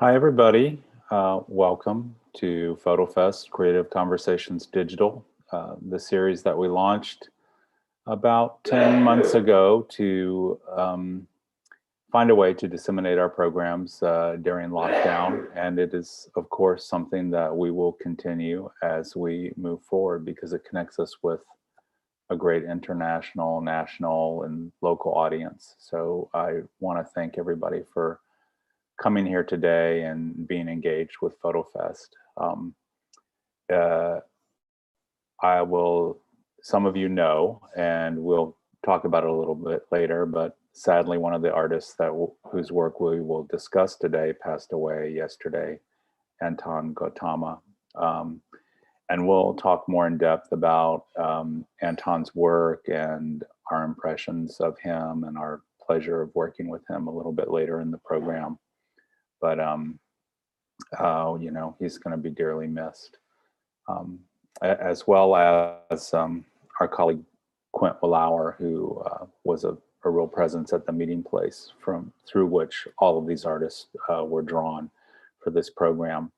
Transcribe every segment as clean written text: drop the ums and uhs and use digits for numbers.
Hi, everybody. Welcome to FotoFest Creative Conversations Digital, the series that we launched about 10 months ago to find a way to disseminate our programs during lockdown. And it is, of course, something that we will continue as we move forward because it connects us with a great international, national, and local audience. So I want to thank everybody for coming here today and being engaged with FotoFest. Uh, I will, some of you know, and we'll talk about it a little bit later, but sadly, one of the artists whose work we will discuss today passed away yesterday, Anton Gautama. And we'll talk more in depth about Anton's work and our impressions of him and our pleasure of working with him a little bit later in the program. But he's going to be dearly missed, as well as our colleague Quint Willauer, who was a real presence at the meeting place through which all of these artists were drawn for this program.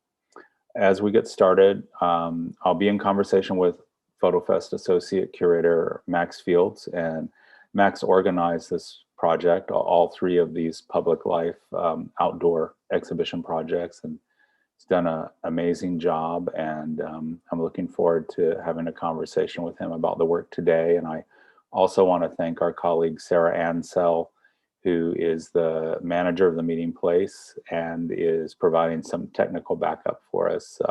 As we get started, I'll be in conversation with FotoFest Associate Curator Max Fields, and Max organized this project, all three of these public life outdoor exhibition projects, and he's done an amazing job. And I'm looking forward to having a conversation with him about the work today. And I also want to thank our colleague Sarah Ansell, who is the manager of the meeting place and is providing some technical backup for us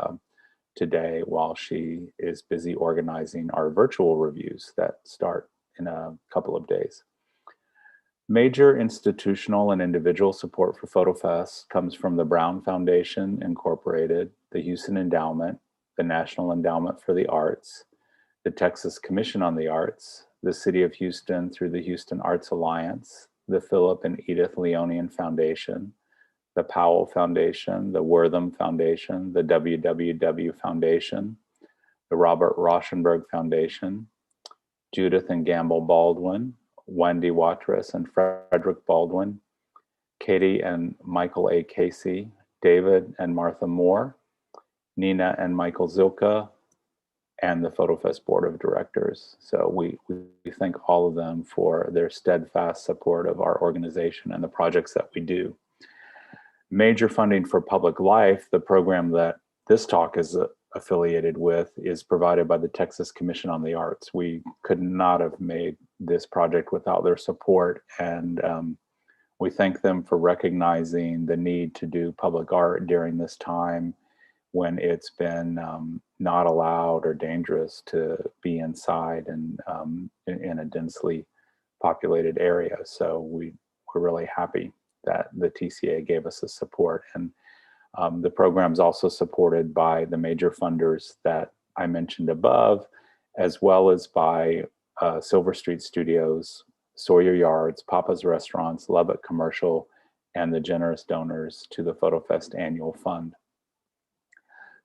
today while she is busy organizing our virtual reviews that start in a couple of days. Major institutional and individual support for FotoFest comes from the Brown Foundation Incorporated, the Houston Endowment, the National Endowment for the Arts, the Texas Commission on the Arts, the City of Houston through the Houston Arts Alliance, the Philip and Edith Leonian Foundation, the Powell Foundation, the Wortham Foundation, the WWW Foundation, the Robert Rauschenberg Foundation, Judith and Gamble Baldwin, Wendy Watrous and Frederick Baldwin, Katie and Michael A. Casey, David and Martha Moore, Nina and Michael Zilka, and the FotoFest Board of Directors. So we thank all of them for their steadfast support of our organization and the projects that we do. Major funding for public life, the program that this talk is affiliated with, is provided by the Texas Commission on the Arts. We could not have made this project without their support, and we thank them for recognizing the need to do public art during this time when it's been not allowed or dangerous to be inside and in a densely populated area. So we're really happy that the TCA gave us the support. And the program is also supported by the major funders that I mentioned above, as well as by Silver Street Studios, Sawyer Yards, Papa's Restaurants, Lubbock Commercial, and the generous donors to the FotoFest Annual Fund.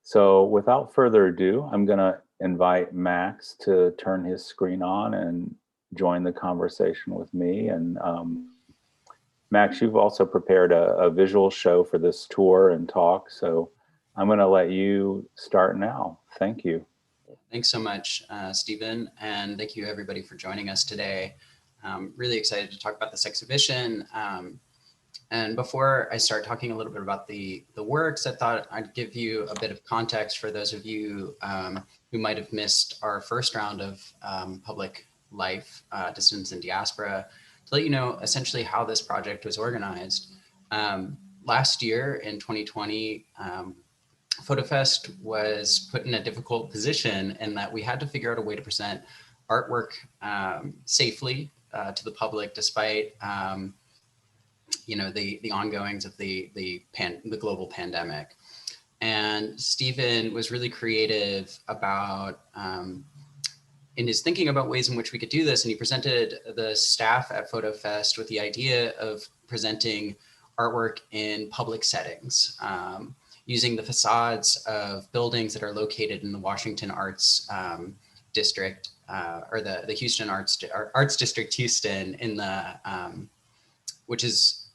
So without further ado, I'm going to invite Max to turn his screen on and join the conversation with me. And Max, you've also prepared a visual show for this tour and talk, so I'm going to let you start now. Thank you. Thanks so much, Stephen, and thank you everybody for joining us today. I'm really excited to talk about this exhibition. And before I start talking a little bit about the works, I thought I'd give you a bit of context for those of you who might have missed our first round of public life, dissidents and diaspora, to let you know essentially how this project was organized. Last year in 2020, FotoFest was put in a difficult position in that we had to figure out a way to present artwork safely to the public, despite the ongoings of the global pandemic. And Stephen was really creative about in his thinking about ways in which we could do this, and he presented the staff at FotoFest with the idea of presenting artwork in public settings, using the facades of buildings that are located in the Washington Arts District, or the Houston Arts District Houston, in the which is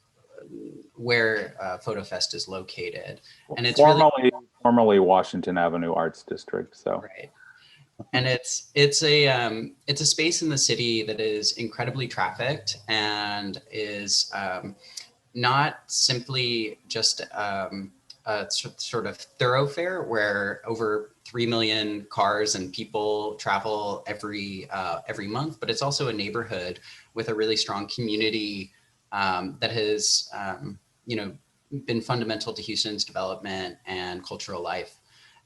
where FotoFest is located. And it's formerly Washington Avenue Arts District. So right. And it's a space in the city that is incredibly trafficked and is not simply just a sort of thoroughfare where over 3 million cars and people travel every month, but it's also a neighborhood with a really strong community that has been fundamental to Houston's development and cultural life.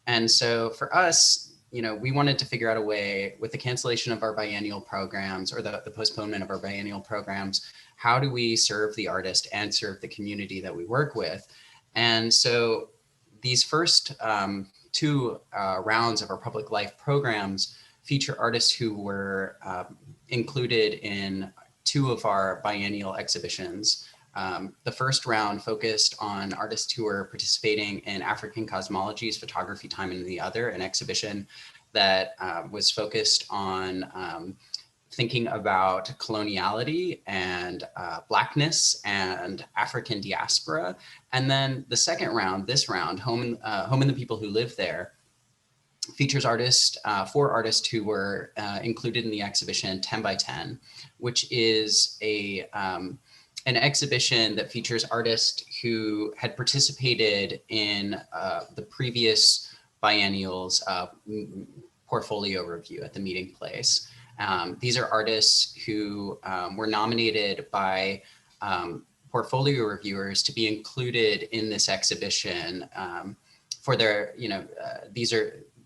And so for us, we wanted to figure out a way, with the cancellation of our biennial programs or the postponement of our biennial programs, how do we serve the artist and serve the community that we work with? And so these first two rounds of our public life programs feature artists who were included in 2 of our biennial exhibitions. The first round focused on artists who were participating in African Cosmology's Photography Time and the Other, an exhibition that was focused on thinking about coloniality and Blackness and African diaspora. And then the second round, this round, Home and the People Who Live There, features 4 artists who were included in the exhibition 10 by 10, which is an exhibition that features artists who had participated in the previous biennial's portfolio review at the meeting place. These are artists who were nominated by portfolio reviewers to be included in this exhibition for their,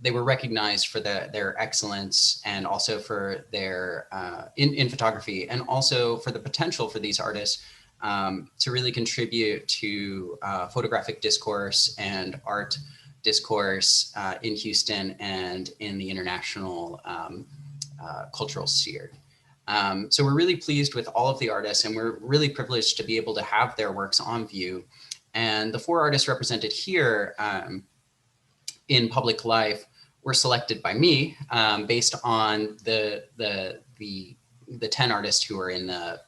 they were recognized for their excellence and also for their in photography, and also for the potential for these artists to really contribute to photographic discourse and art discourse in Houston and in the international cultural sphere. So we're really pleased with all of the artists, and we're really privileged to be able to have their works on view. And the 4 artists represented here in public life were selected by me based on the 10 artists who were in the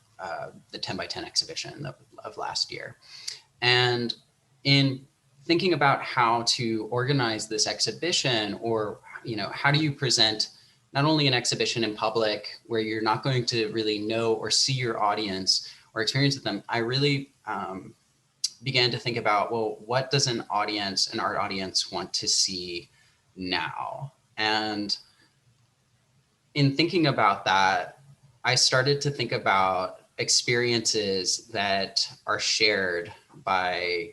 10 by 10 exhibition of last year. And in thinking about how to organize this exhibition, or how do you present not only an exhibition in public where you're not going to really know or see your audience or experience with them, I really began to think about, well, what does an art audience want to see now? And in thinking about that, I started to think about experiences that are shared by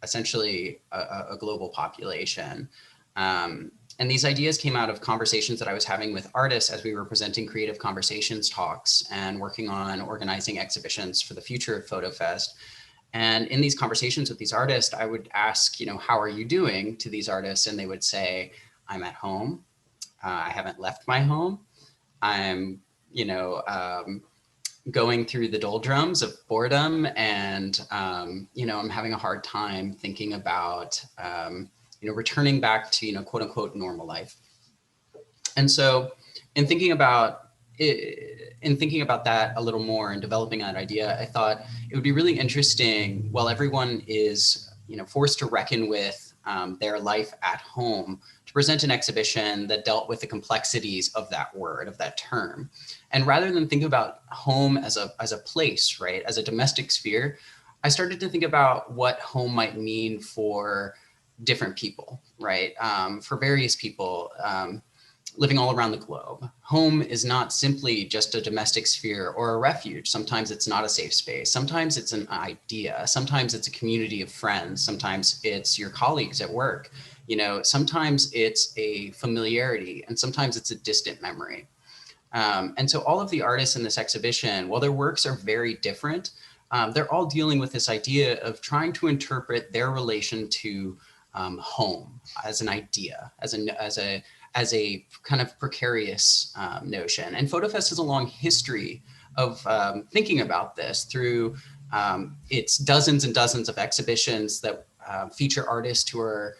essentially a global population. And these ideas came out of conversations that I was having with artists as we were presenting Creative Conversations talks and working on organizing exhibitions for the future of FotoFest. And in these conversations with these artists, I would ask, how are you doing to these artists? And they would say, I'm at home. I haven't left my home. I'm, going through the doldrums of boredom, and I'm having a hard time thinking about returning back to quote unquote normal life. And so in thinking about that a little more and developing that idea, I thought it would be really interesting, while everyone is forced to reckon with their life at home, to present an exhibition that dealt with the complexities of that word, of that term. And rather than think about home as a place, right, as a domestic sphere, I started to think about what home might mean for different people, right? For various people living all around the globe. Home is not simply just a domestic sphere or a refuge. Sometimes it's not a safe space. Sometimes it's an idea. Sometimes it's a community of friends. Sometimes it's your colleagues at work. Sometimes it's a familiarity, and sometimes it's a distant memory. And so all of the artists in this exhibition, while their works are very different, they're all dealing with this idea of trying to interpret their relation to home as an idea, as a kind of precarious notion. And FotoFest has a long history of thinking about this through its dozens and dozens of exhibitions that feature artists who are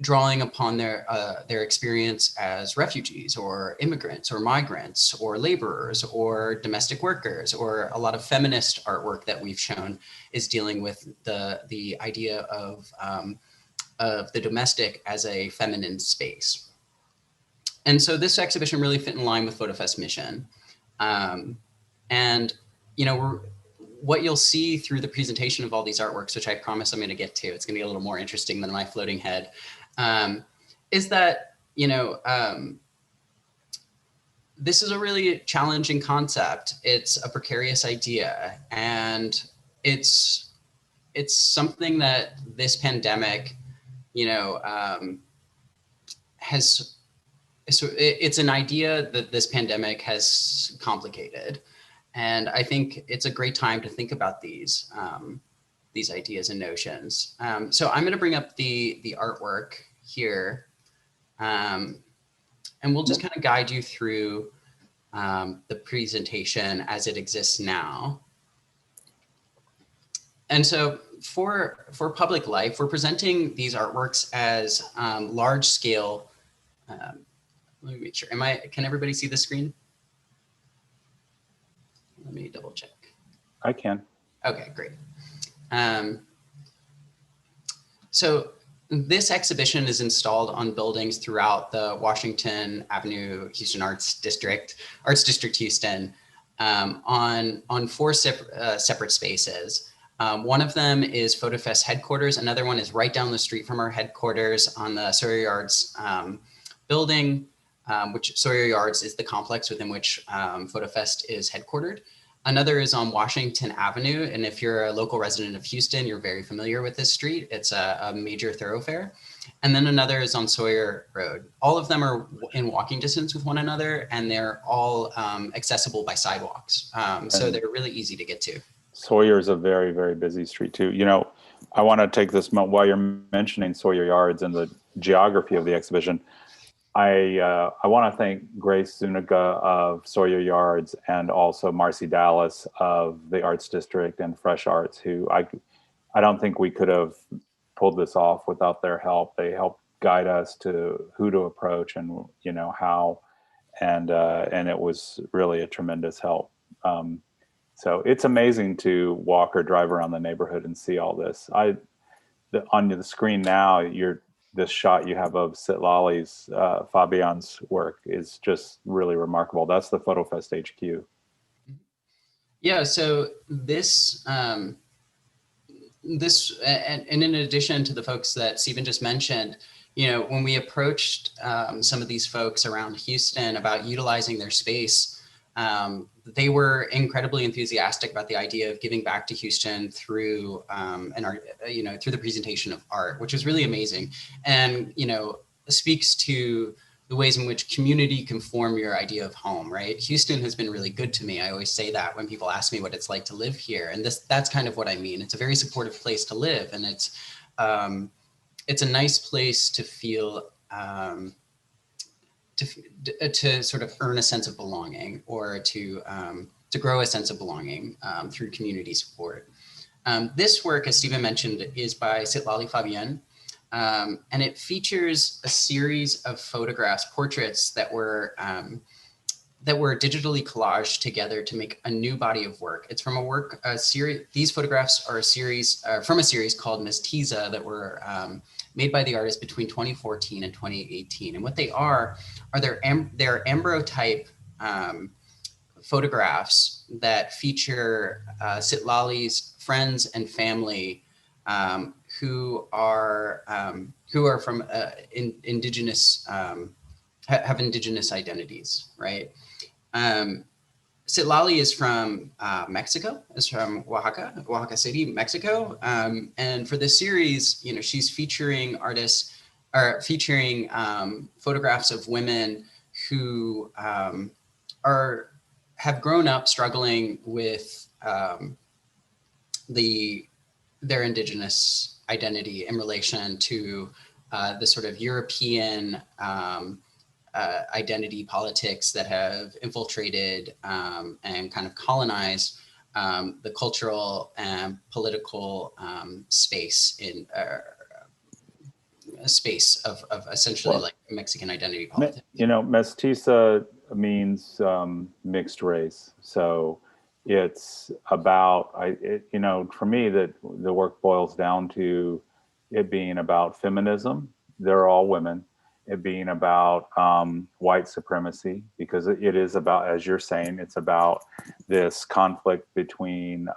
drawing upon their experience as refugees or immigrants or migrants or laborers or domestic workers, or a lot of feminist artwork that we've shown is dealing with the idea of the domestic as a feminine space. And so this exhibition really fit in line with FotoFest mission. And, you know, what you'll see through the presentation of all these artworks, which I promise I'm going to get to, it's going to be a little more interesting than my floating head, is that, you know, this is a really challenging concept. It's a precarious idea, and it's something that this pandemic, you know, it's an idea that this pandemic has complicated. And I think it's a great time to think about these ideas and notions. So I'm going to bring up the artwork here, and we'll just kind of guide you through the presentation as it exists now. And so for public life, we're presenting these artworks as large scale. Let me make sure. Can everybody see the screen? Let me double check. I can. Okay, great. So this exhibition is installed on buildings throughout the Washington Avenue Houston Arts District Houston, on four separate spaces. One of them is FotoFest headquarters. Another one is right down the street from our headquarters on the Sawyer Yards building, which Sawyer Yards is the complex within which FotoFest is headquartered. Another is on Washington Avenue, and if you're a local resident of Houston, you're very familiar with this street. It's a major thoroughfare. And then another is on Sawyer Road. All of them are in walking distance with one another, and they're all accessible by sidewalks. So they're really easy to get to. Sawyer is a very, very busy street too. You know, I want to take this moment while you're mentioning Sawyer Yards and the geography of the exhibition. I want to thank Grace Zuniga of Sawyer Yards and also Marcy Dallas of the Arts District and Fresh Arts, who I don't think we could have pulled this off without their help. They helped guide us to who to approach and, you know, how, and it was really a tremendous help. So it's amazing to walk or drive around the neighborhood and see all this. On the screen now, this shot you have of Citlali Fabián's work is just really remarkable. That's the FotoFest HQ. Yeah, so this, and in addition to the folks that Stephen just mentioned, you know, when we approached some of these folks around Houston about utilizing their space, they were incredibly enthusiastic about the idea of giving back to Houston through through the presentation of art, which is really amazing, and you know, speaks to the ways in which community can form your idea of home. Right? Houston has been really good to me. I always say that when people ask me what it's like to live here, and that's kind of what I mean. It's a very supportive place to live, and it's a nice place to feel. To sort of earn a sense of belonging, or to grow a sense of belonging through community support. This work, as Stephen mentioned, is by Citlali Fabián, and it features a series of photographs, portraits that were digitally collaged together to make a new body of work. It's from a series. These photographs are from a series called Mestiza that were made by the artist between 2014 and 2018. And what they are they're ambrotype photographs that feature Citlali's friends and family who are from indigenous, have indigenous identities, right? Citlali is from Mexico, is from Oaxaca City, Mexico. And for this series, you know, she's featuring photographs of women who have grown up struggling with their indigenous identity in relation to the sort of European identity politics that have infiltrated and kind of colonized the cultural and political space space of essentially Well, like Mexican identity politics. Mestiza means mixed race. So it's about, for me, that the work boils down to it being about feminism. They're all women. It being about white supremacy, because it is about, as you're saying, it's about this conflict between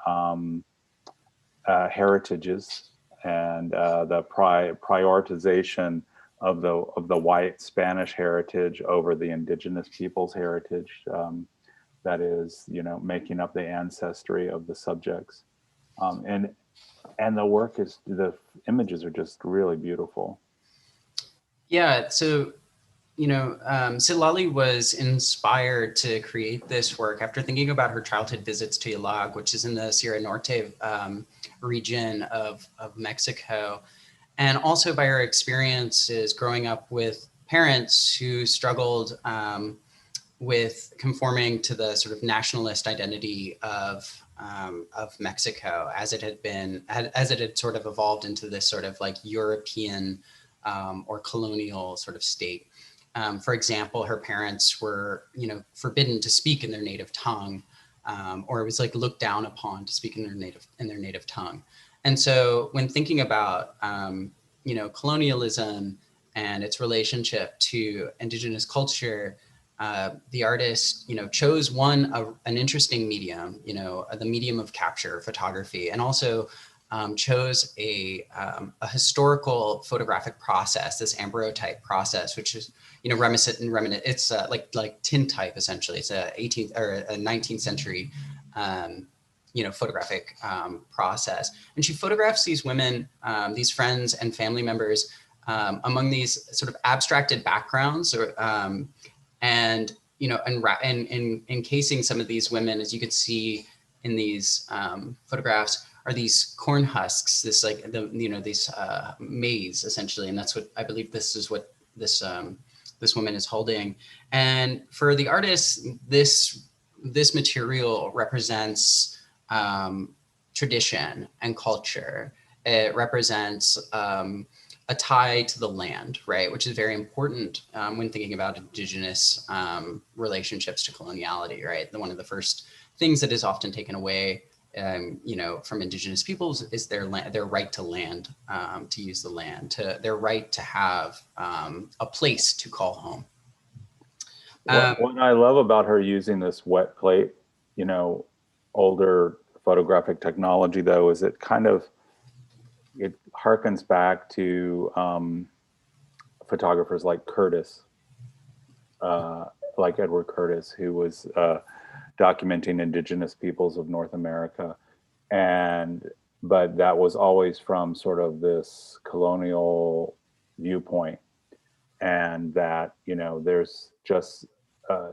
heritages and the prioritization of the white Spanish heritage over the indigenous people's heritage, that is, making up the ancestry of the subjects. And the images are just really beautiful. Yeah, so Citlali was inspired to create this work after thinking about her childhood visits to Yalag, which is in the Sierra Norte region of Mexico, and also by her experiences growing up with parents who struggled with conforming to the sort of nationalist identity of Mexico as it had sort of evolved into this sort of like European or colonial sort of state. For example, her parents were, forbidden to speak in their native tongue, or it was like looked down upon to speak in their native tongue. And so when thinking about, colonialism and its relationship to indigenous culture, the artist, chose an interesting medium, the medium of capture, photography, and also chose a historical photographic process, this ambrotype process, which is, reminiscent. It's like tintype essentially. It's a 18th or a 19th century, photographic process. And she photographs these women, these friends and family members among these sort of abstracted backgrounds, or and encasing some of these women, as you could see in these photographs, are these corn husks, this like these maize essentially, and that's what I believe this is what this woman is holding. And for the artist, this material represents tradition and culture. It represents a tie to the land, right? Which is very important when thinking about indigenous relationships to coloniality, right? One of the first things that is often taken away, from indigenous peoples is their right to land, to use the land, to their right to have a place to call home. What I love about her using this wet plate, older photographic technology, though, is it harkens back to photographers like Curtis, like Edward Curtis, who was documenting indigenous peoples of North America. But that was always from sort of this colonial viewpoint. And that, there's just,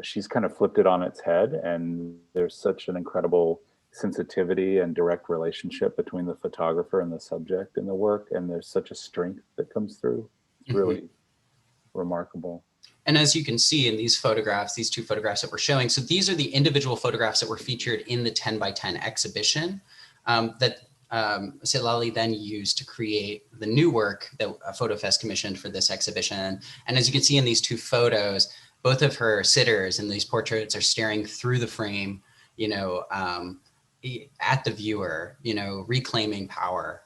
she's kind of flipped it on its head, and there's such an incredible sensitivity and direct relationship between the photographer and the subject in the work. And there's such a strength that comes through. It's really remarkable. And as you can see in these photographs, these two photographs that we're showing, so these are the individual photographs that were featured in the 10 by 10 exhibition that Citlali then used to create the new work that FotoFest commissioned for this exhibition. And as you can see in these two photos, both of her sitters in these portraits are staring through the frame, at the viewer, reclaiming power,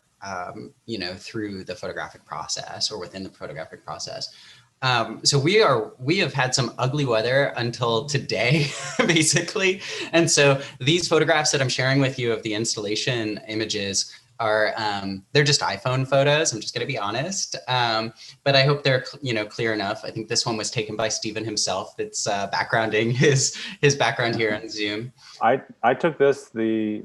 through the photographic process or within the photographic process. So we have had some ugly weather until today, basically. And so these photographs that I'm sharing with you of the installation images are, they're just iPhone photos. I'm just gonna be honest. But I hope they're, clear enough. I think this one was taken by Stephen himself. It's backgrounding his background here on Zoom. I took this the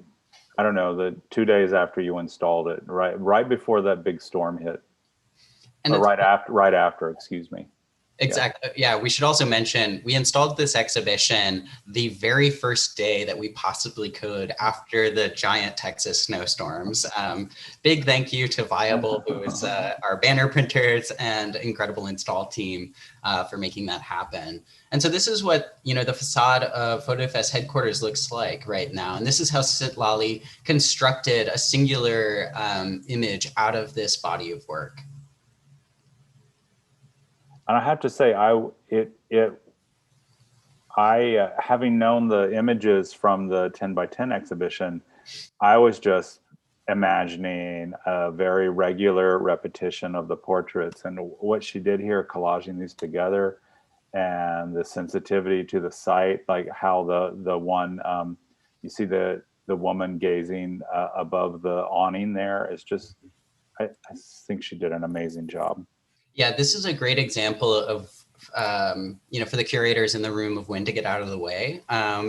2 days after you installed it, right before that big storm hit. And right after, excuse me. Exactly. Yeah, we should also mention we installed this exhibition the very first day that we possibly could after the giant Texas snowstorms. Big thank you to Viable, who is our banner printers and incredible install team for making that happen. And so this is what the facade of FotoFest headquarters looks like right now. And this is how Citlali constructed a singular image out of this body of work. And I have to say, having known the images from the 10 by 10 exhibition, I was just imagining a very regular repetition of the portraits, and what she did here, collaging these together, and the sensitivity to the site, like how the one you see the woman gazing above the awning there is just, I think she did an amazing job. Yeah, this is a great example of, you know, for the curators in the room, of when to get out of the way,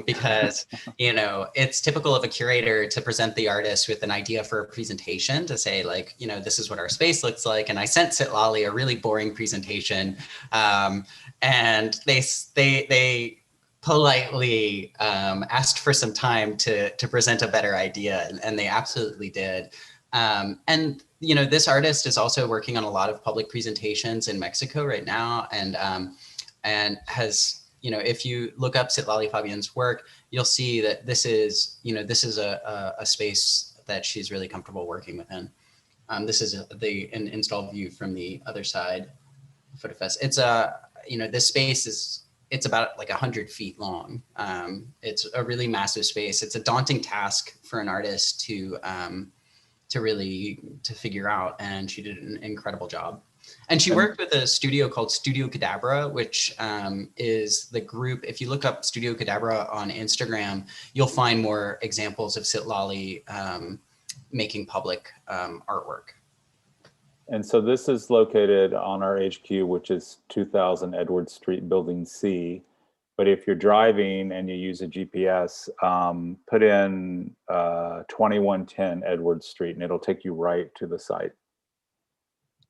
because, you know, it's typical of a curator to present the artist with an idea for a presentation, to say like, you know, this is what our space looks like. And I sent Citlali a really boring presentation, and they politely asked for some time to present a better idea, and they absolutely did. And you know, this artist is also working on a lot of public presentations in Mexico right now, and has, you know, if you look up Citlali Fabián's work, you'll see that this is, you know, this is a space that she's really comfortable working within. This is an install view from the other side of FotoFest. It's you know, this space is, it's about like 100 feet long. It's a really massive space. It's a daunting task for an artist to really figure out, and she did an incredible job. And she worked with a studio called Studio Cadabra, which is the group. If you look up Studio Cadabra on Instagram, you'll find more examples of Citlali making public artwork. And so this is located on our HQ, which is 2000 Edward Street, Building C. But if you're driving and you use a GPS, put in 2110 Edward Street, and it'll take you right to the site.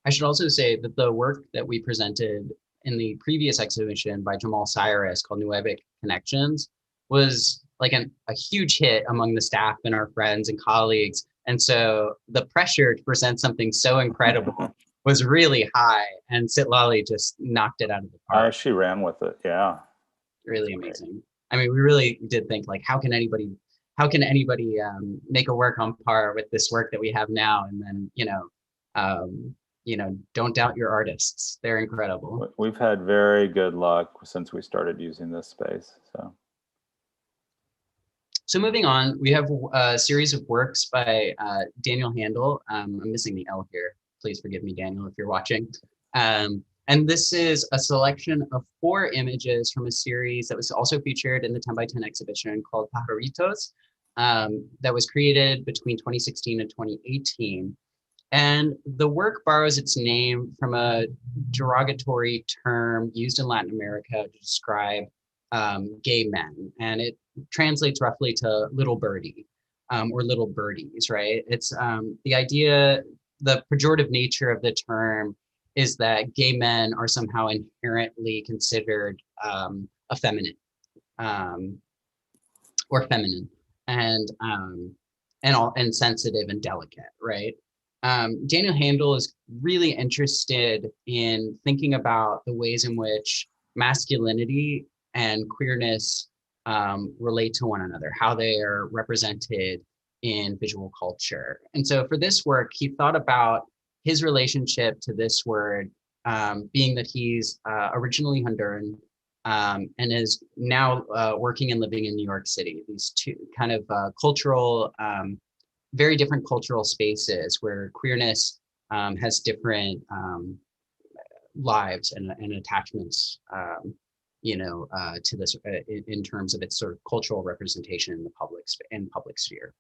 I should also say that the work that we presented in the previous exhibition by Jamal Cyrus, called Nuevic Connections, was like a huge hit among the staff and our friends and colleagues. And so the pressure to present something so incredible was really high, and Citlali just knocked it out of the park. She ran with it, yeah. Really amazing. I mean, we really did think like, how can anybody make a work on par with this work that we have now? And then, you know, don't doubt your artists. They're incredible. We've had very good luck since we started using this space. So moving on, we have a series of works by Daniel Handal. I'm missing the L here. Please forgive me, Daniel, if you're watching. And this is a selection of 4 images from a series that was also featured in the 10 by 10 exhibition called Pajaritos, that was created between 2016 and 2018. And the work borrows its name from a derogatory term used in Latin America to describe gay men. And it translates roughly to little birdie, or little birdies, right? It's the idea, the pejorative nature of the term is that gay men are somehow inherently considered effeminate, or feminine, and sensitive and delicate, right? Daniel Handal is really interested in thinking about the ways in which masculinity and queerness relate to one another, how they are represented in visual culture. And so for this work, he thought about his relationship to this word, being that he's originally Honduran, and is now working and living in New York City. These two kind of cultural, very different cultural spaces where queerness has different lives and attachments, you know, to this in terms of its sort of cultural representation in the public sphere.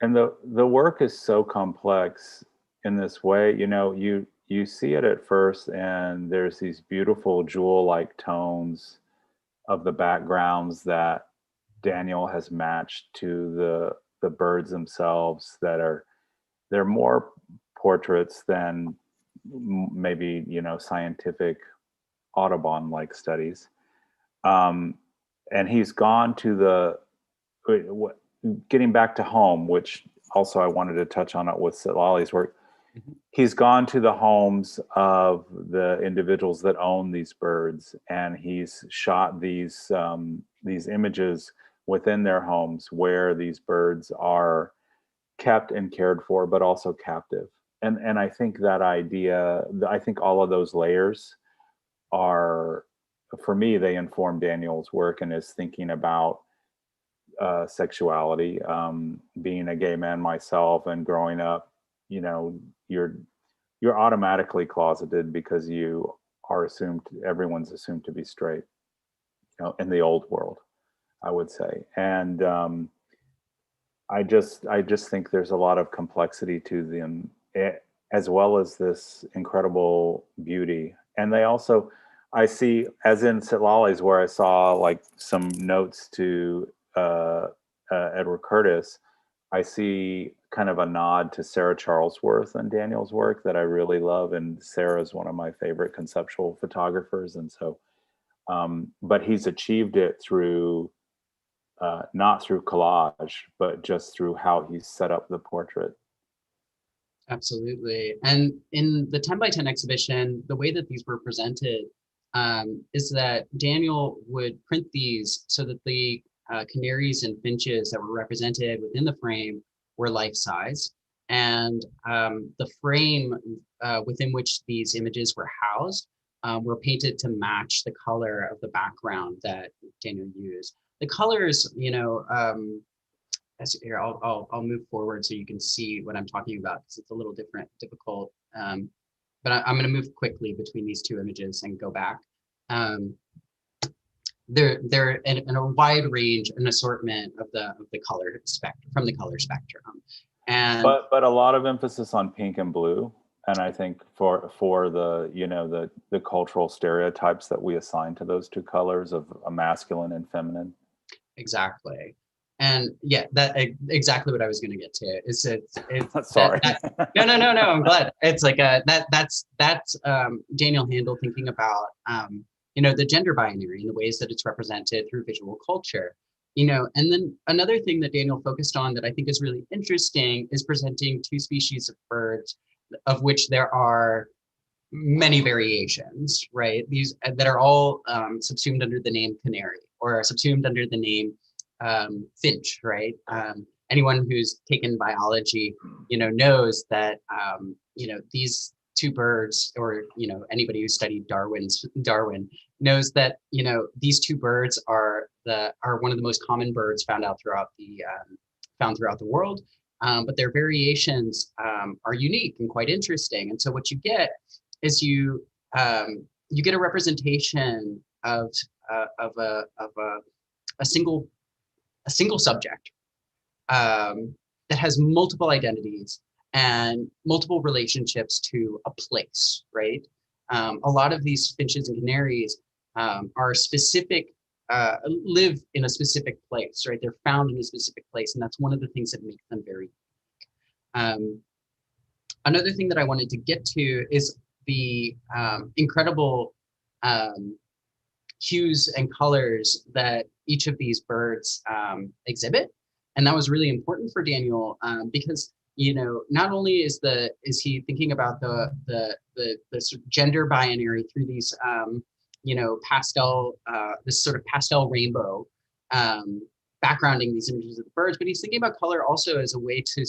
And the work is so complex in this way. You know, you see it at first, and there's these beautiful jewel-like tones of the backgrounds that Daniel has matched to the birds themselves, they're more portraits than maybe, you know, scientific Audubon-like studies. And he's gone to getting back to home, which also I wanted to touch on it with Citlali's work. He's gone to the homes of the individuals that own these birds, and he's shot these images within their homes where these birds are kept and cared for, but also captive. And I think that idea, I think all of those layers are, for me, they inform Daniel's work and his thinking about sexuality. Being a gay man myself and growing up, you know, you're automatically closeted because you are assumed, everyone's assumed to be straight, you know, in the old world, I would say. And I just think there's a lot of complexity to them, as well as this incredible beauty. And they also, I see, as in Citlali's, where I saw like some notes to Edward Curtis, I see kind of a nod to Sarah Charlesworth and Daniel's work that I really love. And Sarah is one of my favorite conceptual photographers. And so, but he's achieved it through, not through collage, but just through how he set up the portrait. Absolutely. And in the 10 by 10 exhibition, the way that these were presented is that Daniel would print these so that the canaries and finches that were represented within the frame were life size. And the frame within which these images were housed were painted to match the color of the background that Daniel used. The colors, you know, here, I'll move forward so you can see what I'm talking about, because it's a little difficult. But I'm going to move quickly between these two images and go back. They're in a wide range, an assortment of the color spectrum, from the color spectrum, and but a lot of emphasis on pink and blue. And I think for the, you know, the cultural stereotypes that we assign to those two colors of a masculine and feminine. Exactly. And yeah, that exactly what I was going to get to is it's sorry. No, I'm glad. It's like that's Daniel Handal thinking about you know, the gender binary and the ways that it's represented through visual culture, you know. And then another thing that Daniel focused on that I think is really interesting is presenting two species of birds, of which there are many variations, right? These that are all subsumed under the name canary, or are subsumed under the name finch, right? Anyone who's taken biology, you know, knows that you know, these two birds, or you know, anybody who studied Darwin knows that, you know, these two birds are one of the most common birds found throughout the world. But their variations are unique and quite interesting. And so what you get is you get a representation of a single subject that has multiple identities and multiple relationships to a place, right? A lot of these finches and canaries are specific, live in a specific place, right? They're found in a specific place, and that's one of the things that make them very unique. Another thing that I wanted to get to is the incredible hues and colors that each of these birds exhibit. And that was really important for Daniel because, you know, not only is he thinking about the sort of gender binary through these you know, pastel, this sort of pastel rainbow backgrounding these images of the birds, but he's thinking about color also as a way to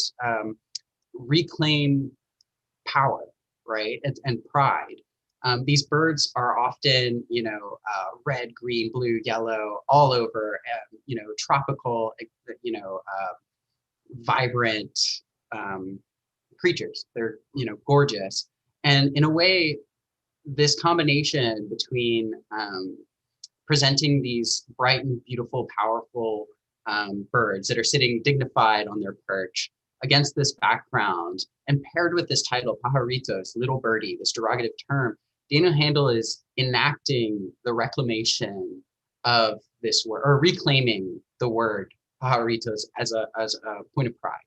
reclaim power, right, and pride. These birds are often, you know, red, green, blue, yellow, all over, you know, tropical, you know, vibrant creatures. They're, you know, gorgeous. And in a way, this combination between presenting these bright and beautiful, powerful birds that are sitting dignified on their perch against this background, and paired with this title, pajaritos, little birdie, this derogative term, Daniel Handal is enacting the reclamation of this word, or reclaiming the word pajaritos as a point of pride,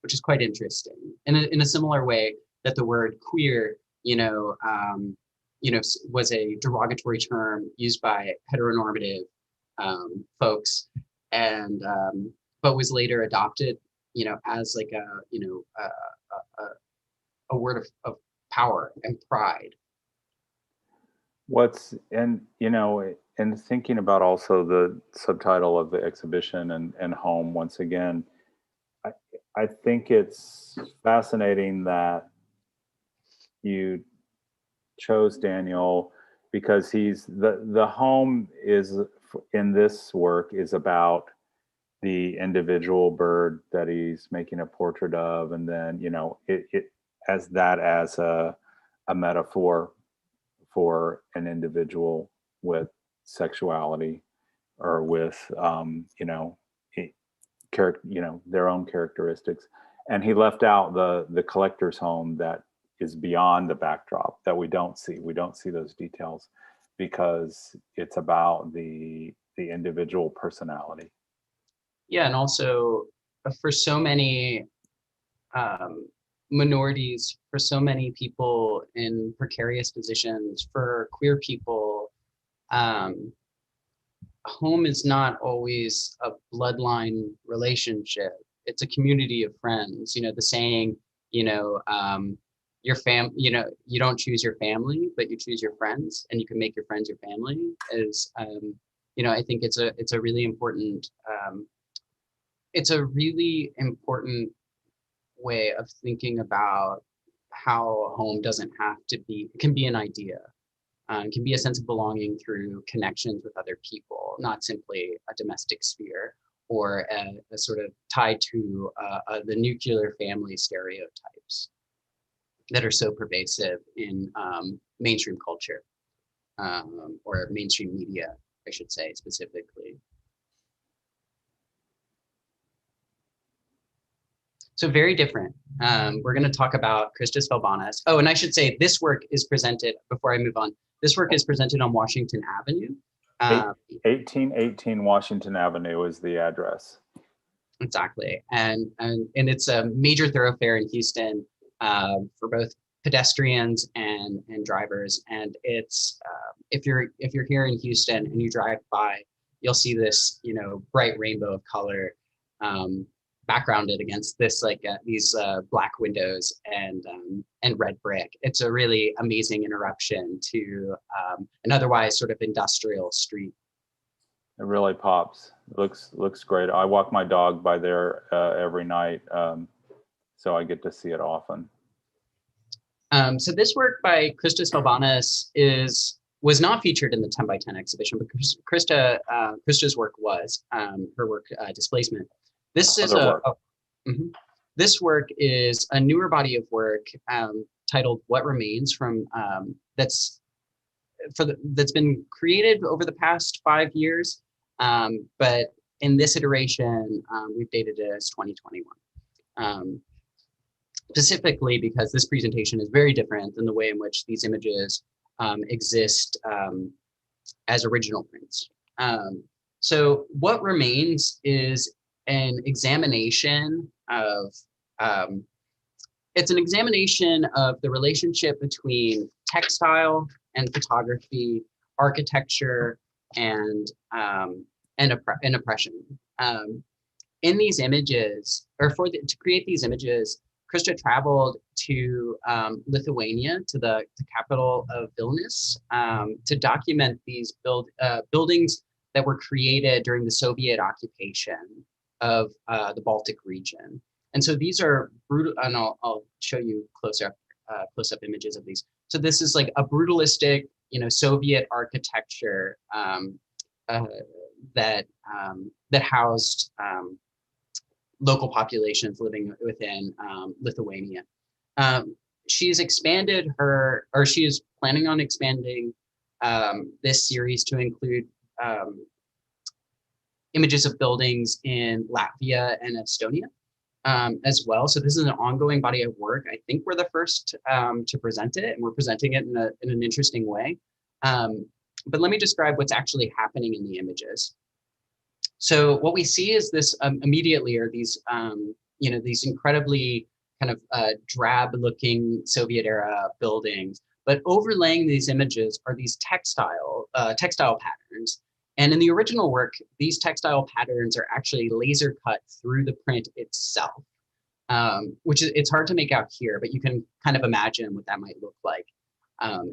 which is quite interesting. In a similar way that the word queer, you know, was a derogatory term used by heteronormative folks, and but was later adopted, you know, as like a, you know, a word of power and pride. And you know, and thinking about also the subtitle of the exhibition and home, once again, I think it's fascinating that you chose, Daniel, because the home is, in this work, is about the individual bird that he's making a portrait of, and then, you know, it as a metaphor for an individual with sexuality, or with you know, their own characteristics. And he left out the collector's home that is beyond the backdrop, that we don't see those details, because it's about the individual personality. Yeah, and also for so many minorities, for so many people in precarious positions, for queer people, home is not always a bloodline relationship. It's a community of friends. You know, the saying, you know, you know, you don't choose your family, but you choose your friends, and you can make your friends your family, is, you know, I think it's a really important, way of thinking about how home doesn't have to be, it can be an idea. It can be a sense of belonging through connections with other people, not simply a domestic sphere, or a sort of tied to the nuclear family stereotypes that are so pervasive in mainstream culture, or mainstream media, I should say, specifically. So very different. We're going to talk about Krista Svalbonas. Oh, and I should say this work is presented, before I move on, this work is presented on Washington Avenue. 1818 Washington Avenue is the address. Exactly. And it's a major thoroughfare in Houston for both pedestrians and drivers. And it's, if you're here in Houston and you drive by, you'll see this, you know, bright rainbow of color backgrounded against this, like these black windows and red brick. It's a really amazing interruption to an otherwise sort of industrial street. It really pops. It looks great. I walk my dog by there every night, so I get to see it often. So this work by Krista Svalbonas was not featured in the 10 by 10 exhibition, but Krista's work was, her work, Displacement. This is this work is a newer body of work titled "What Remains," that's been created over the past 5 years, but in this iteration we've dated it as 2021, specifically because this presentation is very different than the way in which these images exist as original prints. So "What Remains" is an examination of it's an examination of the relationship between textile and photography, architecture, and oppression. In these images, or to create these images, Krista traveled to Lithuania, to the capital of Vilnius, to document these buildings that were created during the Soviet occupation of the Baltic region. And so these are brutal, and I'll show you close-up images of these. So this is like a brutalistic, you know, Soviet architecture that housed local populations living within Lithuania. She's expanded she is planning on expanding this series to include images of buildings in Latvia and Estonia as well. So this is an ongoing body of work. I think we're the first to present it, and we're presenting it in an interesting way. But let me describe what's actually happening in the images. So what we see is this immediately are these, you know, these incredibly kind of drab-looking Soviet-era buildings. But overlaying these images are these textile patterns. And in the original work, these textile patterns are actually laser cut through the print itself, which it's hard to make out here, but you can kind of imagine what that might look like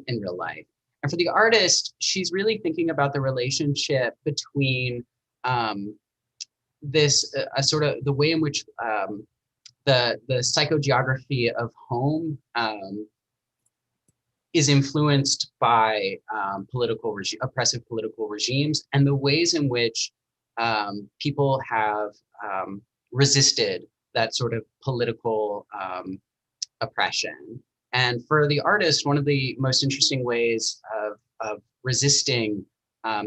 in real life. And for the artist, she's really thinking about the relationship between this sort of the way in which the psychogeography of home is influenced by oppressive political regimes, and the ways in which people have resisted that sort of political oppression. And for the artist, one of the most interesting ways of resisting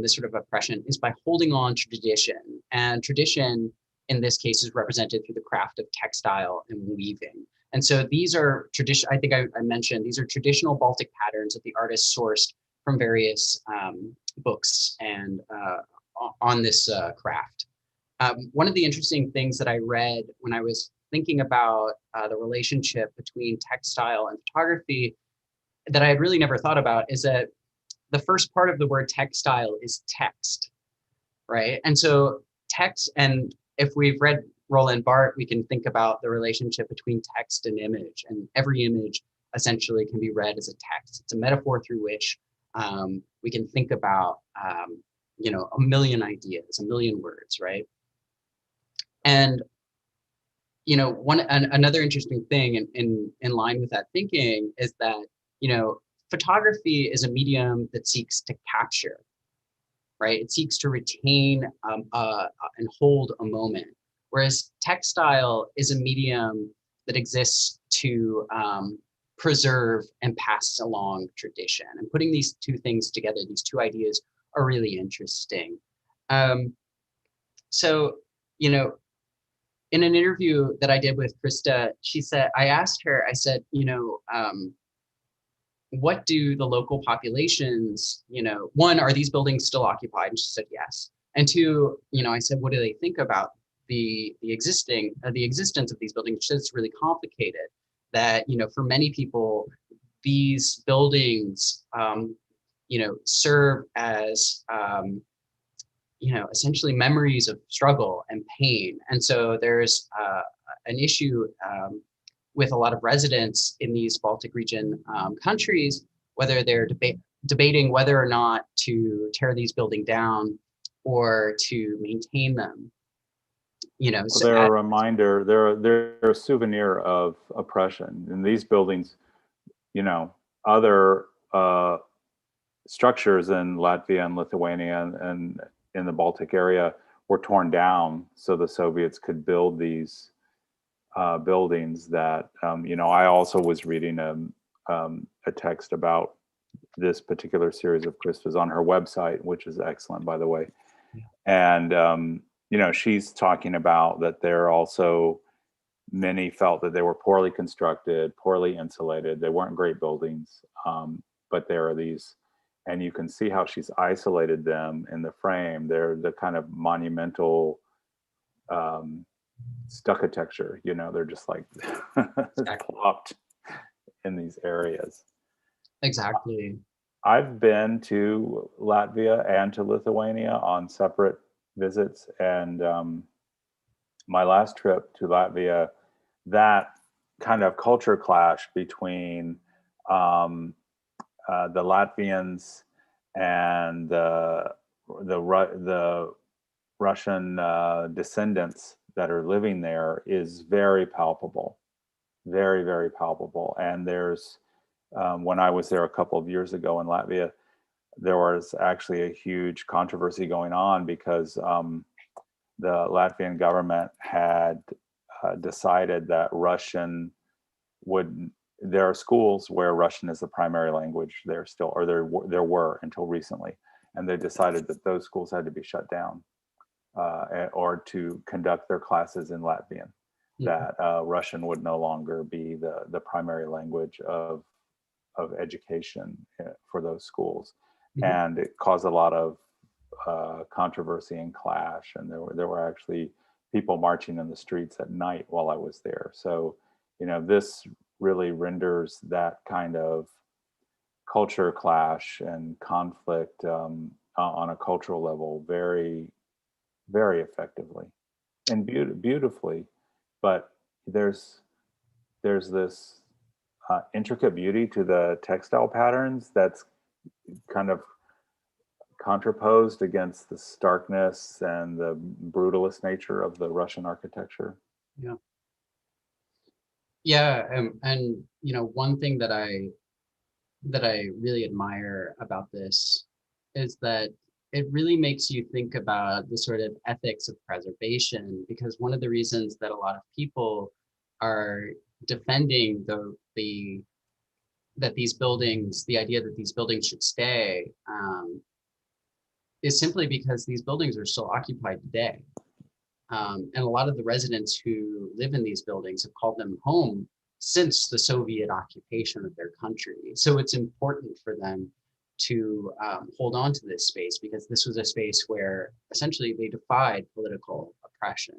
this sort of oppression is by holding on to tradition. And tradition, in this case, is represented through the craft of textile and weaving. And so these are I think I mentioned, these are traditional Baltic patterns that the artist sourced from various books and on this craft. One of the interesting things that I read when I was thinking about the relationship between textile and photography that I had really never thought about is that the first part of the word textile is text, right? And so text, and if we've read Roland Barthes, we can think about the relationship between text and image, and every image essentially can be read as a text. It's a metaphor through which we can think about, a million ideas, a million words, right? And another interesting thing in line with that thinking is that photography is a medium that seeks to capture, right? It seeks to retain and hold a moment, whereas textile is a medium that exists to preserve and pass along tradition. And putting these two things together, these two ideas, are really interesting. So, in an interview that I did with Krista, I asked her, I said, what do the local populations, one, are these buildings still occupied? And she said, yes. And two, I said, what do they think about the existence of these buildings? She said it's really complicated, that, for many people, these buildings, serve as, essentially memories of struggle and pain. And so there's an issue with a lot of residents in these Baltic region countries, whether they're debating whether or not to tear these buildings down or to maintain them. They're a reminder, they're a souvenir of oppression. In these buildings, other structures in Latvia and Lithuania and in the Baltic area were torn down so the Soviets could build these buildings that, I also was reading a text about this particular series of Krista's on her website, which is excellent, by the way. Yeah. And, she's talking about that there also, many felt that they were poorly constructed, poorly insulated. They weren't great buildings, but there are these, and you can see how she's isolated them in the frame. They're the kind of monumental stuccotecture, they're just like plopped in these areas. Exactly. I've been to Latvia and to Lithuania on separate visits, and my last trip to Latvia, that kind of culture clash between the Latvians and the Russian descendants that are living there is very palpable, very, very palpable. And there's, when I was there a couple of years ago in Latvia, there was actually a huge controversy going on because the Latvian government had decided that there are schools where Russian is the primary language. There were until recently, and they decided that those schools had to be shut down or to conduct their classes in Latvian. Mm-hmm. That Russian would no longer be the primary language of education for those schools. Mm-hmm. And it caused a lot of controversy and clash, and there were actually people marching in the streets at night while I was there. So, this really renders that kind of culture clash and conflict on a cultural level very, very effectively and beautifully. But there's this intricate beauty to the textile patterns that's kind of contraposed against the starkness and the brutalist nature of the Russian architecture. Yeah. Yeah, and one thing that that I really admire about this is that it really makes you think about the sort of ethics of preservation, because one of the reasons that a lot of people are defending that these buildings, the idea that these buildings should stay, is simply because these buildings are still occupied today. And a lot of the residents who live in these buildings have called them home since the Soviet occupation of their country. So it's important for them to hold on to this space, because this was a space where essentially they defied political oppression.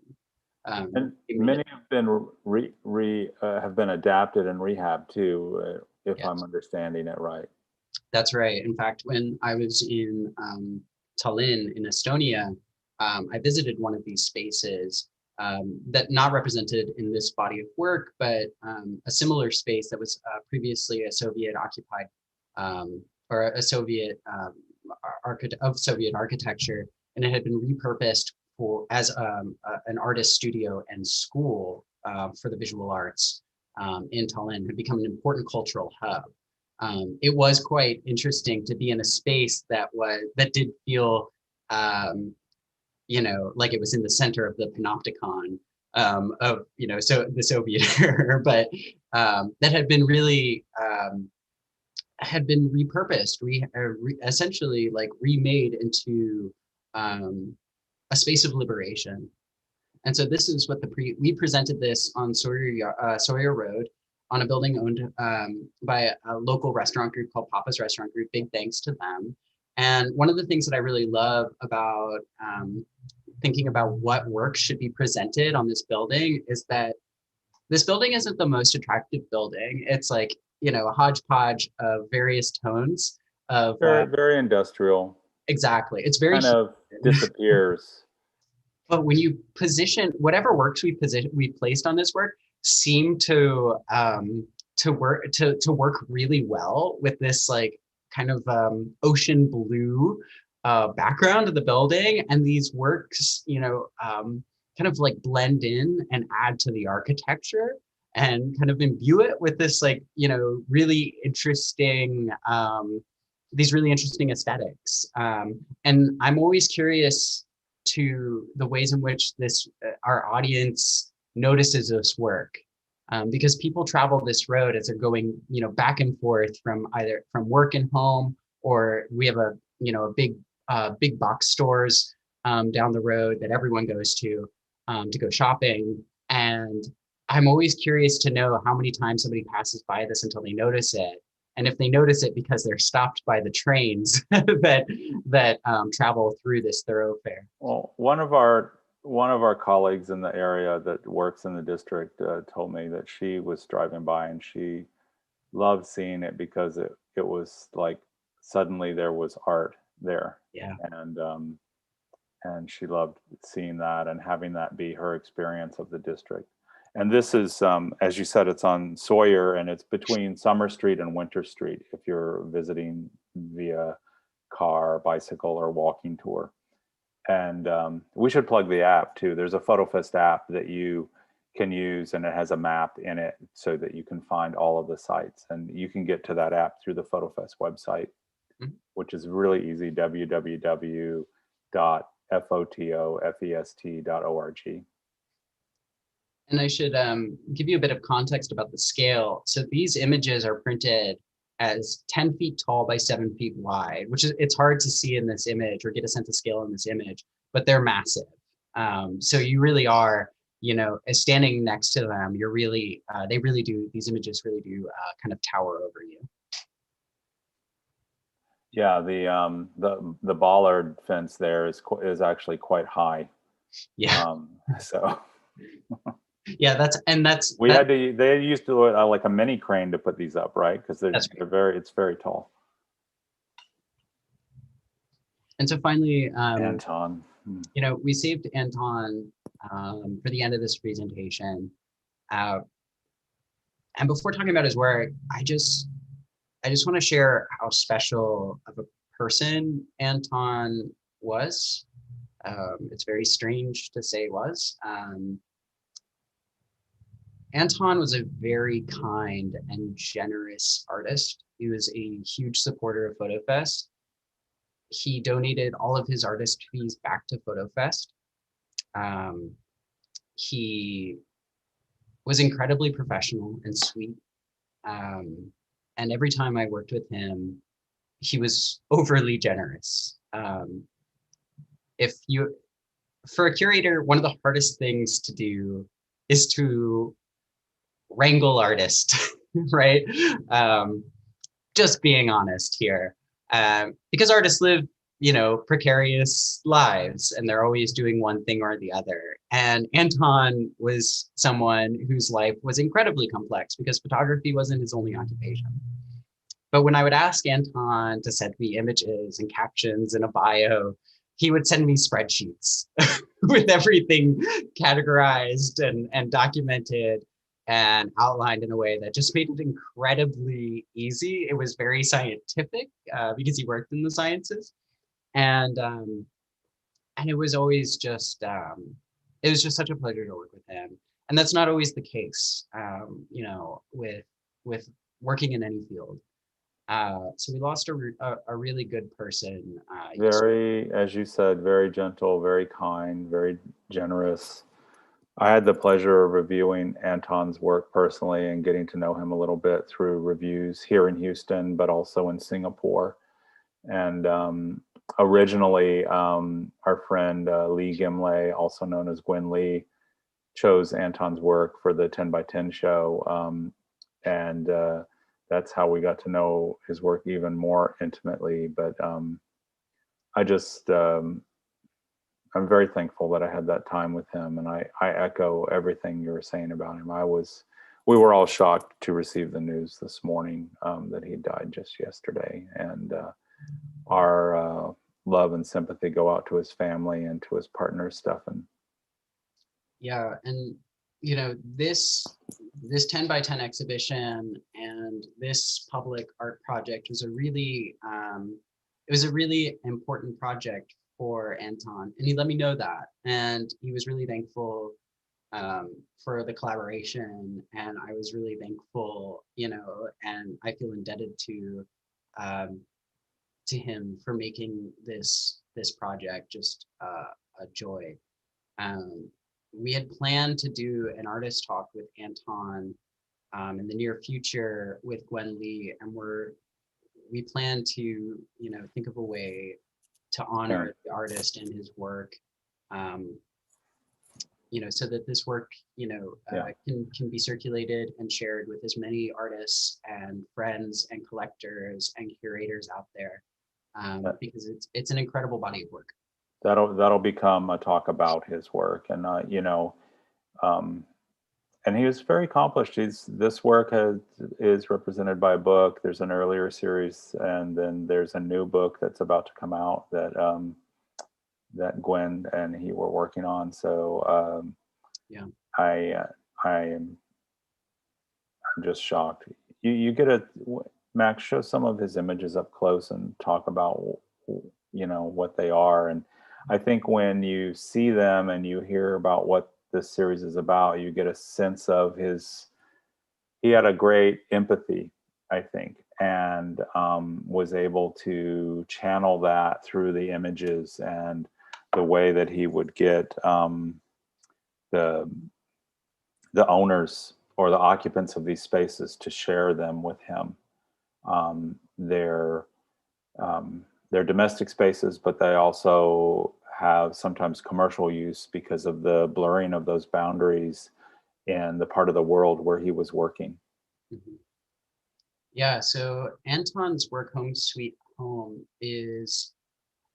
And many have been have been adapted and rehabbed too, if Yes. I'm understanding it right. That's right. In fact, when I was in Tallinn in Estonia, I visited one of these spaces that not represented in this body of work, but a similar space that was previously a Soviet occupied or a Soviet of Soviet architecture, and it had been repurposed as an artist studio and school for the visual arts in Tallinn. Had become an important cultural hub. It was quite interesting to be in a space that did feel like it was in the center of the panopticon of so the Soviet era, but that had been really had been repurposed, essentially like remade into a space of liberation. And so this is what we presented this on Sawyer Road on a building owned by a local restaurant group called Papa's Restaurant Group. Big thanks to them. And one of the things that I really love about thinking about what work should be presented on this building is that this building isn't the most attractive building. It's like, a hodgepodge of various tones of very industrial. Exactly. It's very kind of disappears. But when you position whatever works we placed on this work seem to work really well with this like kind of ocean blue background of the building, and these works kind of like blend in and add to the architecture and kind of imbue it with this like really interesting these really interesting aesthetics, and I'm always curious to the ways in which our audience notices this work, because people travel this road as they're going back and forth from work and home, or we have a big box stores down the road that everyone goes to go shopping. And I'm always curious to know how many times somebody passes by this until they notice it. And if they notice it because they're stopped by the trains that travel through this thoroughfare. Well, one of our colleagues in the area that works in the district told me that she was driving by and she loved seeing it because it was like suddenly there was art there. Yeah. And she loved seeing that and having that be her experience of the district. And this is, as you said, it's on Sawyer, and it's between Summer Street and Winter Street if you're visiting via car, bicycle, or walking tour. And we should plug the app too. There's a FotoFest app that you can use, and it has a map in it so that you can find all of the sites. And you can get to that app through the FotoFest website, which is really easy, www.fotofest.org. And I should give you a bit of context about the scale. So these images are printed as 10 feet tall by 7 feet wide, which is, it's hard to see in this image or get a sense of scale in this image, but they're massive. So you really are, standing next to them, you're really, these images really do kind of tower over you. Yeah, the bollard fence there is actually quite high. Yeah. So. Yeah, they used to like a mini crane to put these up, right? Because it's very tall. And so finally, Anton, we saved Anton for the end of this presentation. And before talking about his work, I just want to share how special of a person Anton was. It's very strange to say was. Anton was a very kind and generous artist. He was a huge supporter of FotoFest. He donated all of his artist fees back to FotoFest. He was incredibly professional and sweet. And every time I worked with him, he was overly generous. For a curator, one of the hardest things to do is to wrangle artists, right? Just being honest here, because artists live, precarious lives, and they're always doing one thing or the other. And Anton was someone whose life was incredibly complex because photography wasn't his only occupation. But when I would ask Anton to send me images and captions and a bio, he would send me spreadsheets with everything categorized and documented and outlined in a way that just made it incredibly easy. It was very scientific because he worked in the sciences, and it was always just it was just such a pleasure to work with him. And that's not always the case, with working in any field. So we lost a really good person. Very, as you said, very gentle, very kind, very generous. I had the pleasure of reviewing Anton's work personally and getting to know him a little bit through reviews here in Houston, but also in Singapore. And originally, our friend Lee Gimley, also known as Gwen Lee, chose Anton's work for the 10 by 10 show. And that's how we got to know his work even more intimately. But I'm very thankful that I had that time with him, and I echo everything you were saying about him. We were all shocked to receive the news this morning that he died just yesterday, and our love and sympathy go out to his family and to his partner, Stefan. Yeah, and this 10 by 10 exhibition and this public art project was a really important project for Anton, and he let me know that, and he was really thankful for the collaboration, and I was really thankful, and I feel indebted to him for making this project just a joy. We had planned to do an artist talk with Anton in the near future with Gwen Lee, and we plan to think of a way to honor the artist and his work, so that this work can be circulated and shared with as many artists and friends and collectors and curators out there, because it's an incredible body of work. That'll become a talk about his work, and and he was very accomplished. This work is represented by a book. There's an earlier series, and then there's a new book that's about to come out that Gwen and he were working on. So I'm just shocked. You get Max, show some of his images up close and talk about what they are. And I think when you see them and you hear about what this series is about, you get a sense of he had a great empathy, I think, and was able to channel that through the images and the way that he would get the owners or the occupants of these spaces to share them with him. They're domestic spaces, but they also have sometimes commercial use because of the blurring of those boundaries in the part of the world where he was working. Mm-hmm. Yeah, so Anton's work, Home Sweet Home, is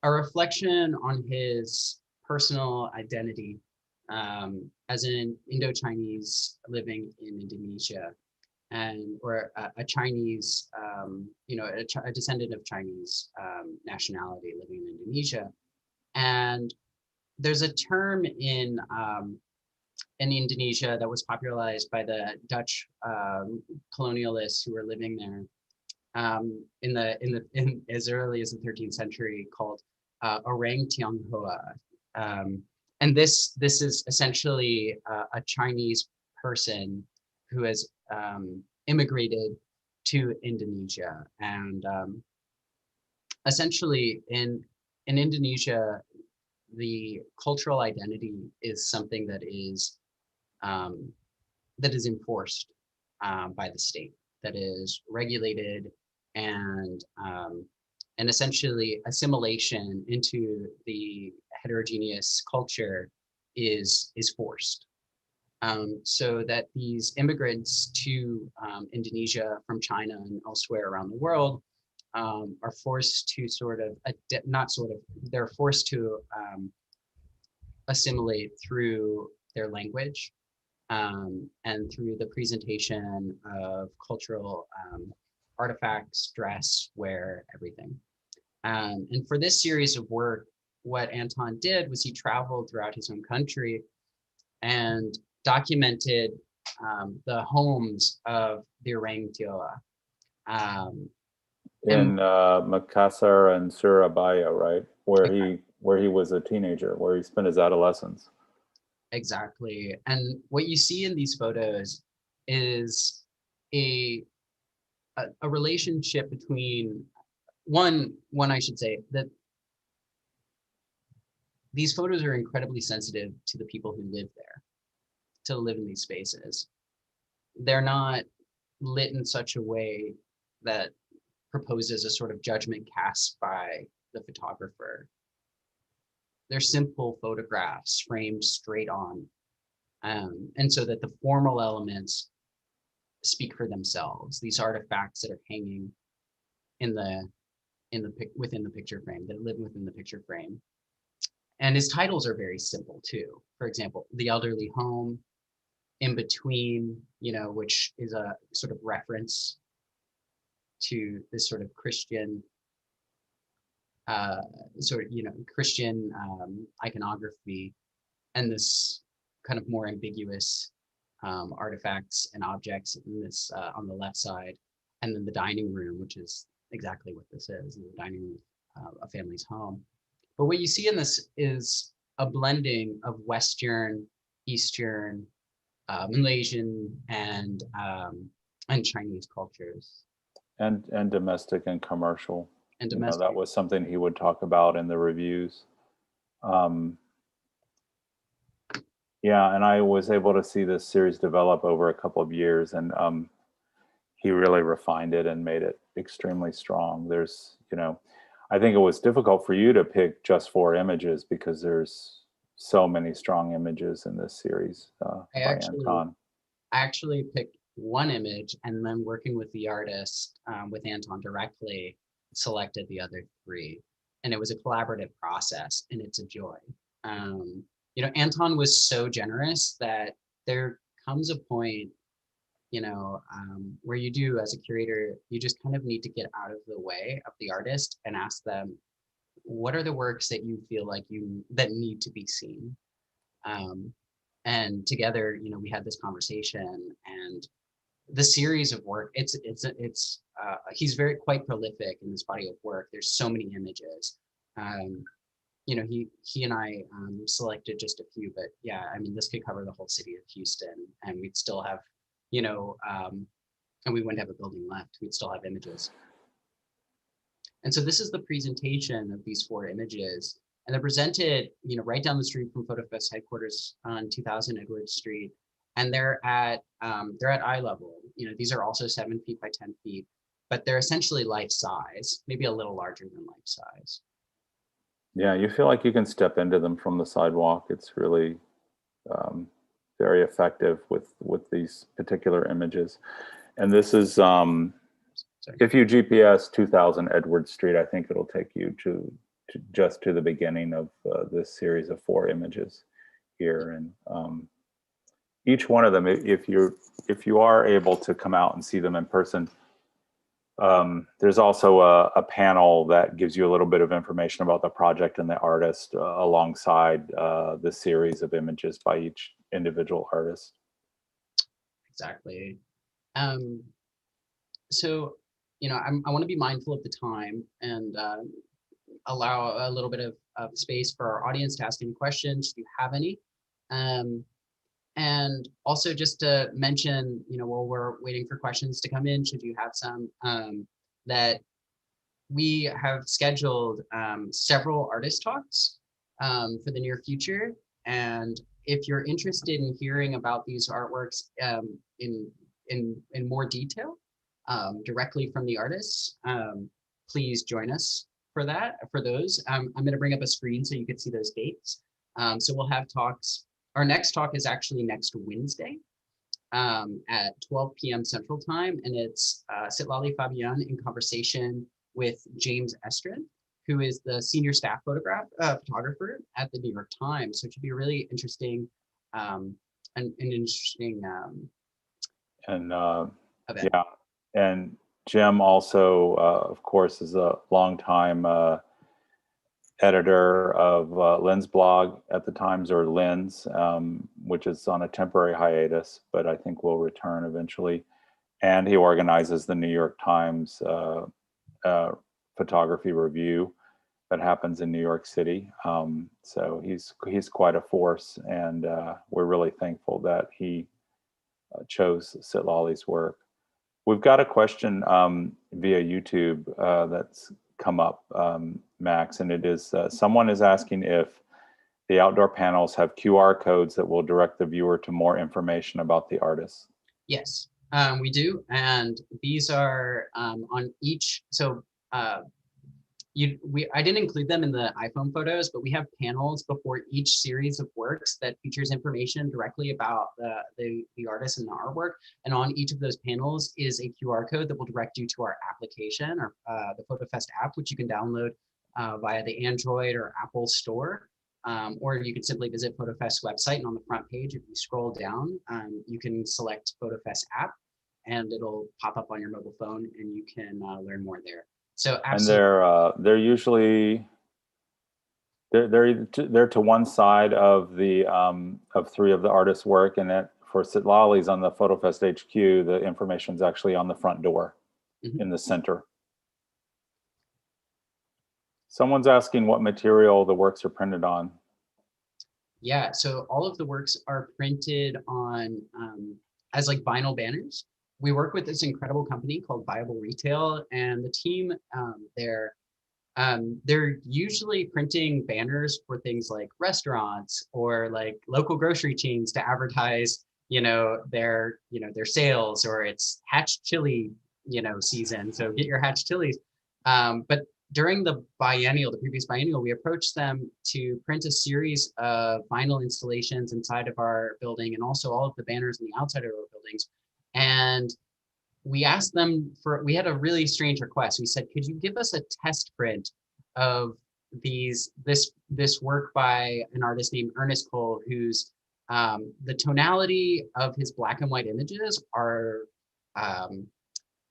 a reflection on his personal identity as an Indo-Chinese living in Indonesia, or a Chinese, a descendant of Chinese nationality living in Indonesia. And there's a term in Indonesia that was popularized by the Dutch colonialists who were living there in as early as the 13th century, called Orang Tionghoa. And this is essentially a Chinese person who has immigrated to Indonesia. And essentially in Indonesia, the cultural identity is something that is enforced by the state, that is regulated, and essentially assimilation into the heterogeneous culture is forced. So that these immigrants to Indonesia from China and elsewhere around the world are forced to they're forced to assimilate through their language and through the presentation of cultural artifacts, dress, wear, everything. And for this series of work, what Anton did was he traveled throughout his own country and documented the homes of the orang tua. In Makassar and Surabaya, right? Where he was a teenager, where he spent his adolescence. Exactly. And what you see in these photos is a relationship between one, I should say, that these photos are incredibly sensitive to the people who live there, to live in these spaces. They're not lit in such a way that proposes a sort of judgment cast by the photographer. They're simple photographs framed straight on. And so that the formal elements speak for themselves. These artifacts that are hanging within the picture frame, that live within the picture frame. And his titles are very simple too. For example, The Elderly Home, In Between, which is a sort of reference to this sort of Christian Christian iconography, and this kind of more ambiguous artifacts and objects in this on the left side, and then the dining room, which is exactly what this is, the dining room of a family's home. But what you see in this is a blending of Western, Eastern, Malaysian, and Chinese cultures. And domestic and commercial. And domestic. That was something he would talk about in the reviews. Yeah, and I was able to see this series develop over a couple of years, and he really refined it and made it extremely strong. There's, I think it was difficult for you to pick just 4 images because there's so many strong images in this series by Anton. I actually picked 1 image, and then working with the artist, with Anton directly, selected the other 3. And it was a collaborative process, and it's a joy. Anton was so generous that there comes a point, where you do, as a curator, you just kind of need to get out of the way of the artist and ask them, what are the works that you feel like that need to be seen? And together, we had this conversation, and the series of work, he's quite prolific in this body of work. There's so many images. He and I selected just a few, but yeah, I mean, this could cover the whole city of Houston, and we'd still have, and we wouldn't have a building left. We'd still have images. And so this is the presentation of these 4 images, and they're presented, right down the street from FotoFest headquarters on 2000 Edwards Street, and they're at eye level. These are also 7 feet by 10 feet, but they're essentially life size, maybe a little larger than life size. Yeah, you feel like you can step into them from the sidewalk. It's really very effective with these particular images. And this is, if you GPS 2000 Edwards Street, I think it'll take you to just to the beginning of this series of 4 images here. And each one of them, if you are able to come out and see them in person, there's also a panel that gives you a little bit of information about the project and the artist alongside the series of images by each individual artist. Exactly. So, I want to be mindful of the time and allow a little bit of space for our audience to ask any questions if you have any. And And also just to mention, while we're waiting for questions to come in, should you have some, that we have scheduled several artist talks for the near future. And if you're interested in hearing about these artworks in more detail, directly from the artists, please join us for those. I'm going to bring up a screen so you can see those dates. So we'll have talks. Our next talk is actually next Wednesday at 12 p.m. Central Time, and it's Citlali Fabián in conversation with James Estrin, who is the senior staff photographer at the New York Times. So it should be a really interesting event. Yeah, and Jim also, of course, is a longtime editor of Lynn's blog at the Times, or Lynn's, which is on a temporary hiatus, but I think will return eventually. And he organizes the New York Times photography review that happens in New York City. So he's quite a force, and we're really thankful that he chose Citlali's work. We've got a question via YouTube that's come up, Max, and it is someone is asking if the outdoor panels have QR codes that will direct the viewer to more information about the artist. Yes, we do, and these are on each. So I didn't include them in the iPhone photos, but we have panels before each series of works that features information directly about the artist and the artwork. And on each of those panels is a QR code that will direct you to our application, or the FotoFest app, which you can download via the Android or Apple store. Or you can simply visit FotoFest's website, and on the front page, if you scroll down, you can select FotoFest app, and it'll pop up on your mobile phone, and you can learn more there. So absolutely. And they're usually they're to one side of the of three of the artists' work, and that for Citlali's on the FotoFest HQ, the information is actually on the front door in the center. Someone's asking what material the works are printed on. Yeah, so all of the works are printed on as like vinyl banners. We work with this incredible company called Viable Retail, and the team they're usually printing banners for things like restaurants or like local grocery chains to advertise, their sales, or it's Hatch chili, season. So get your Hatch chilies. But during the previous biennial, we approached them to print a series of vinyl installations inside of our building, and also all of the banners on the outside of our buildings. And we asked them we had a really strange request. We said, could you give us a test print of this work by an artist named Ernest Cole, whose the tonality of his black and white images are,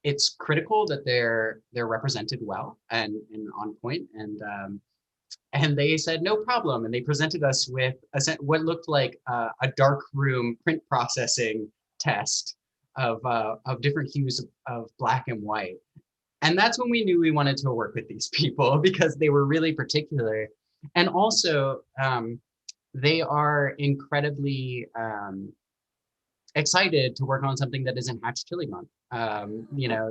it's critical that they're represented well and on point. And they said, no problem. And they presented us with what looked like a dark room print processing test of different hues of black and white. And that's when we knew we wanted to work with these people, because they were really particular. And also, they are incredibly excited to work on something that isn't Hatch Chili Month.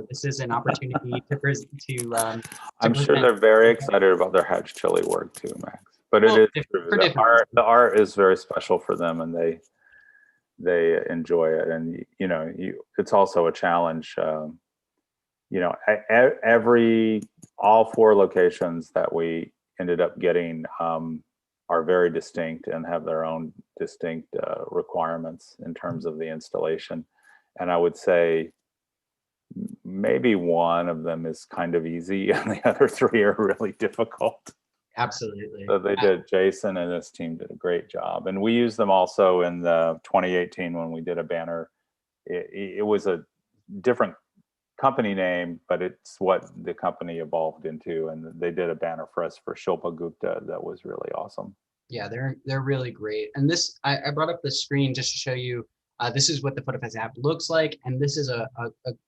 This is an opportunity to I'm sure they're very excited about their Hatch Chili work too, Max. But it is true. The art is very special for them, and they enjoy it. And it's also a challenge. All four locations that we ended up getting are very distinct and have their own distinct requirements in terms of the installation. And I would say maybe one of them is kind of easy, and the other three are really difficult. Absolutely. So Jason and his team did a great job. And we used them also in the 2018 when we did a banner. It was a different company name, but it's what the company evolved into. And they did a banner for us for Shilpa Gupta that was really awesome. Yeah, they're really great. And this, I brought up the screen just to show you, this is what the FotoFest app looks like. And this is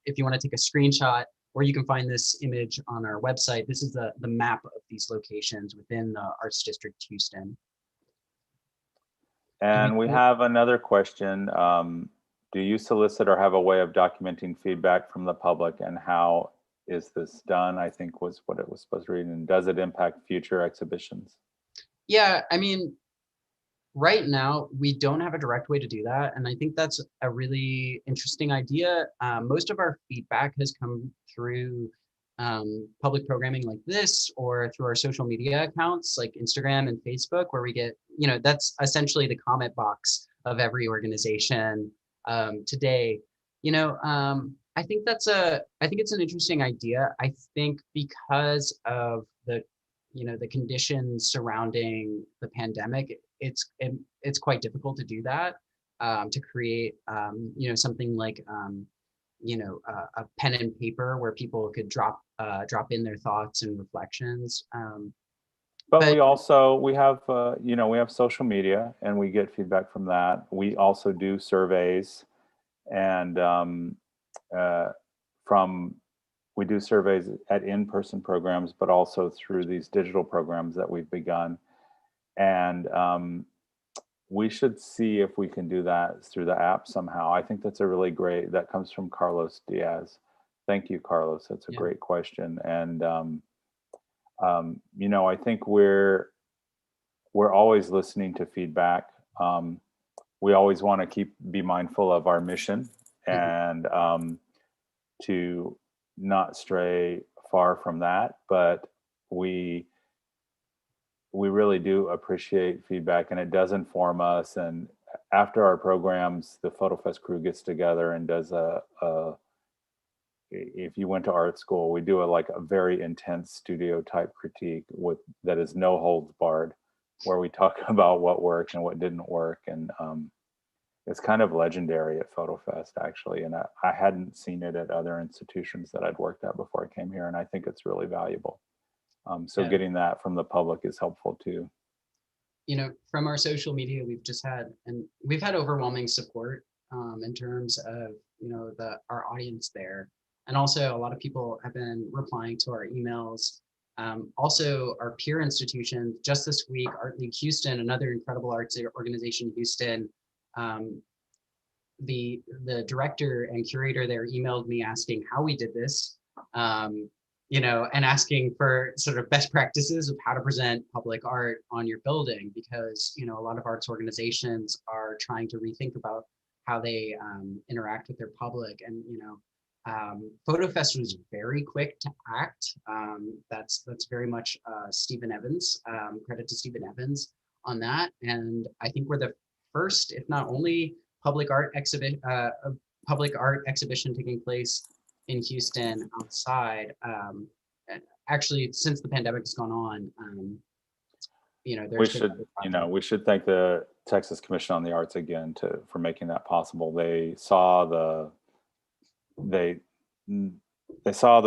if you want to take a screenshot, or you can find this image on our website. This is the map of these locations within the Arts District Houston. And we have another question. Do you solicit or have a way of documenting feedback from the public, and how is this done? I think was what it was supposed to read. And does it impact future exhibitions? Yeah, I mean, right now, we don't have a direct way to do that. And I think that's a really interesting idea. Most of our feedback has come through public programming like this, or through our social media accounts like Instagram and Facebook, where we get, that's essentially the comment box of every organization today. I think I think it's an interesting idea. I think because of the conditions surrounding the pandemic, it's quite difficult to do that, to create something like a pen and paper where people could drop in their thoughts and reflections. But we have we have social media, and we get feedback from that. We also do surveys, and we do surveys at in-person programs, but also through these digital programs that we've begun. And we should see if we can do that through the app somehow. I think that's a really great, that comes from Carlos Diaz. Thank you, Carlos. That's a great question. And, I think we're always listening to feedback. We always want to be mindful of our mission, and to not stray far from that, but we really do appreciate feedback, and it does inform us. And after our programs, the FotoFest crew gets together and does if you went to art school, we do a very intense studio type critique that is no holds barred, where we talk about what worked and what didn't work. And it's kind of legendary at FotoFest, actually. And I hadn't seen it at other institutions that I'd worked at before I came here, and I think it's really valuable. So getting that from the public is helpful too. From our social media, we've had overwhelming support in terms of, our audience there. And also a lot of people have been replying to our emails. Also our peer institutions, just this week, Art League Houston, another incredible arts organization in Houston, the director and curator there emailed me asking how we did this, and asking for sort of best practices of how to present public art on your building, because, a lot of arts organizations are trying to rethink about how they interact with their public. And, FotoFest was very quick to act. That's very much Stephen Evans, credit to Stephen Evans on that. And I think we're the first, if not only, public art exhibition taking place in Houston outside. Actually, since the pandemic has gone on, we should thank the Texas Commission on the Arts again for making that possible. They saw the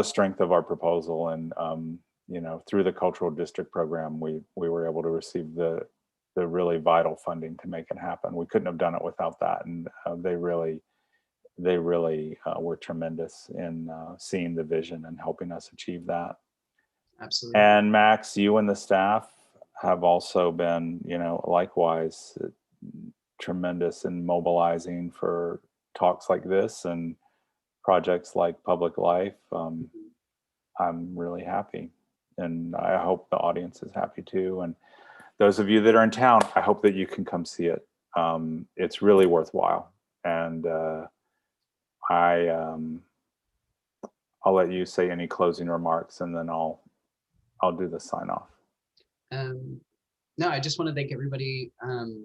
strength of our proposal, and through the cultural district program, we were able to receive the really vital funding to make it happen. We couldn't have done it without that, and they really were tremendous in seeing the vision and helping us achieve that. Absolutely. And Max, you and the staff have also been, likewise tremendous in mobilizing for talks like this and projects like Public Life. I'm really happy, and I hope the audience is happy too. And those of you that are in town, I hope that you can come see it. It's really worthwhile. And I'll let you say any closing remarks, and then I'll do the sign off. No, I just want to thank everybody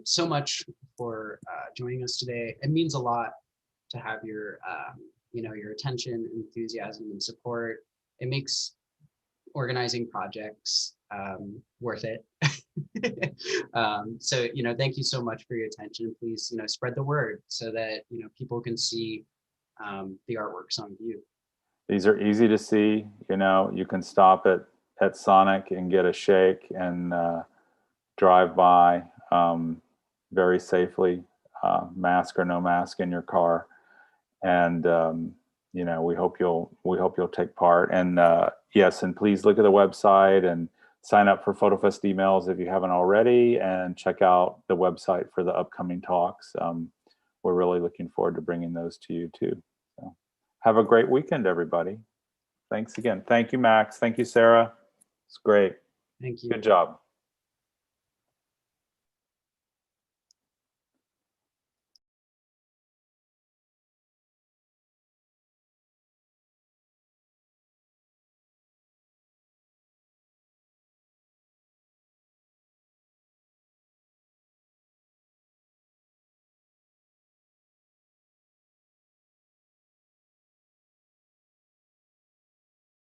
so much for joining us today. It means a lot to have your attention, enthusiasm, and support. It makes organizing projects worth it. So, thank you so much for your attention. Please, spread the word so that, people can see the artworks on view. These are easy to see. You can stop at Sonic and get a shake and drive by very safely, mask or no mask in your car. And we hope you'll take part. And yes, and please look at the website and sign up for FotoFest emails if you haven't already, and check out the website for the upcoming talks. We're really looking forward to bringing those to you too. So have a great weekend, everybody. Thanks again. Thank you, Max. Thank you, Sarah. It's great. Thank you. Good job.